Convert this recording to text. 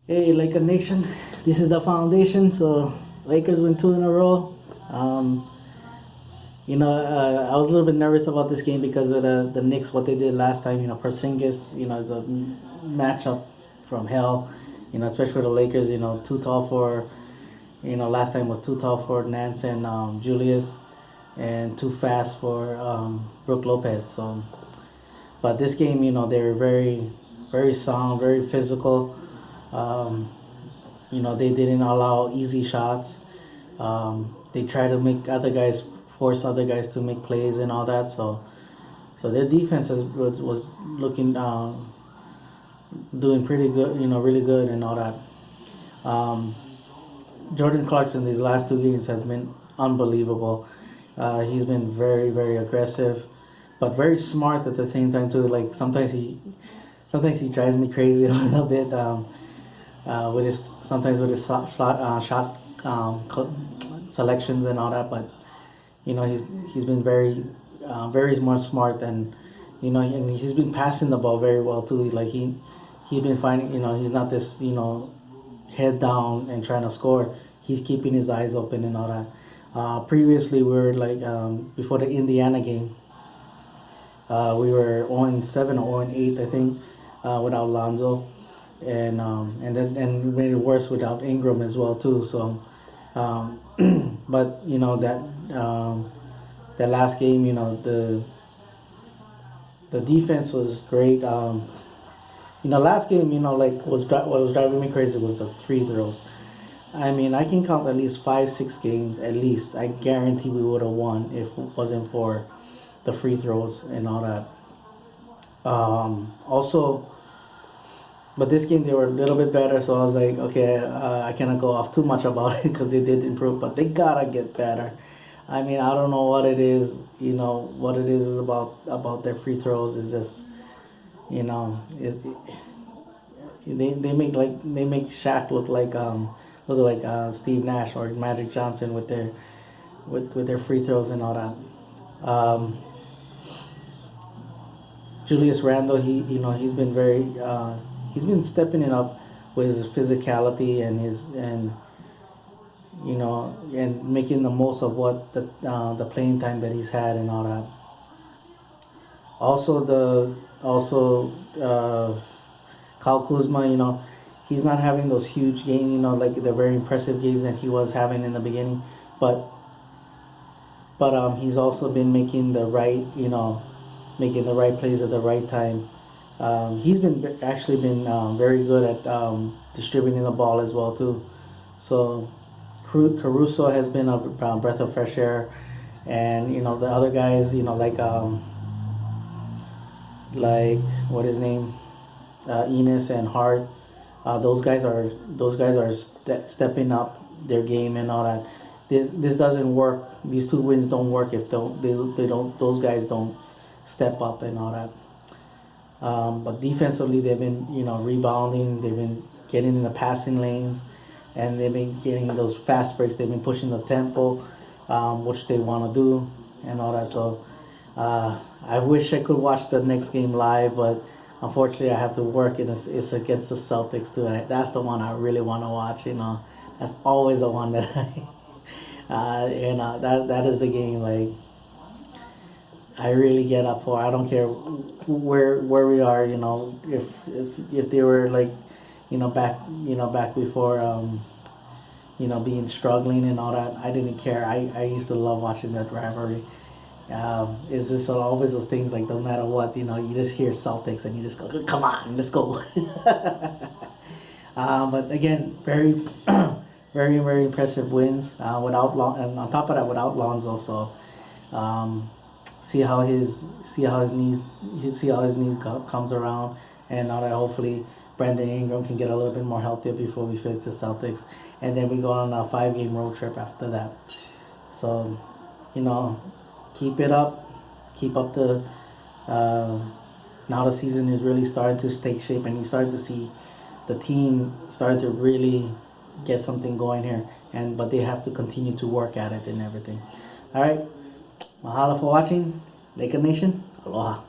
Hey, Laker Nation, this is the foundation. So, Lakers win two in a row. Um, I was a little bit nervous about this game because of the Knicks, what they did last time. Porzingis, is a matchup from hell. Especially for the Lakers. Too tall for, last time was too tall for Nance and Julius, and too fast for Brook Lopez. So, but this game, they were very, very sound, very physical. Um, they didn't allow easy shots. They try to make force other guys to make plays and all that. So their defense was looking, doing pretty good. Really good and all that. Jordan Clarkson these last two games has been unbelievable. He's been very, very aggressive, but very smart at the same time too. Like sometimes he drives me crazy a little bit. With his sometimes with his shot selections and all that. But he's been very smart, and and he's been passing the ball very well too. Like he's been finding, he's not this head down and trying to score. He's keeping his eyes open and all that. Previously, we were like before the Indiana game, we were 0-7 or 0-8, I think, without Lonzo, and made it worse without Ingram as well too. So, but that last game, the defense was great. Last game, what was driving me crazy was the free throws. I mean, I can count at least 5, 6 games at least. I guarantee we would have won if it wasn't for the free throws and all that. Also, but this game they were a little bit better, so I was like, okay, I cannot go off too much about it because they did improve, but they gotta get better. I mean, I don't know what it is. What it is about their free throws is just, they make Shaq look like Steve Nash or Magic Johnson with their free throws and all that. Julius Randle, he's been stepping it up with his physicality and making the most of what the playing time that he's had and all that. Also Kyle Kuzma, he's not having those huge gains, like the very impressive gains that he was having in the beginning, but he's also been making the right plays at the right time. He's been actually been very good at distributing the ball as well too. So Caruso has been a breath of fresh air, and the other guys, like what his name, Enos and Hart. Those guys are stepping up their game and all that. This doesn't work. These two wins don't work if they don't those guys don't step up and all that. But defensively, they've been rebounding. They've been getting in the passing lanes, and they've been getting those fast breaks. They've been pushing the tempo, which they want to do, and all that. So I wish I could watch the next game live, but unfortunately, I have to work, and it's against the Celtics too. And that's the one I really want to watch. That's always the one that that is the game. Like, I really get up for. I don't care where we are. If they were like, back before being struggling and all that. I didn't care. I used to love watching that rivalry. It's just always those things like no matter what, you just hear Celtics and you just go, come on, let's go. But again, very, very, very impressive wins and on top of that, without Lonzo. So see how his knees comes around, and now that hopefully Brandon Ingram can get a little bit more healthier before we face the Celtics, and then we go on a 5-game road trip after that. So, keep it up, keep up the. Now the season is really starting to take shape, and you start to see the team start to really get something going here, but they have to continue to work at it and everything. All right. Mahalo for watching. Laker Nation. Aloha.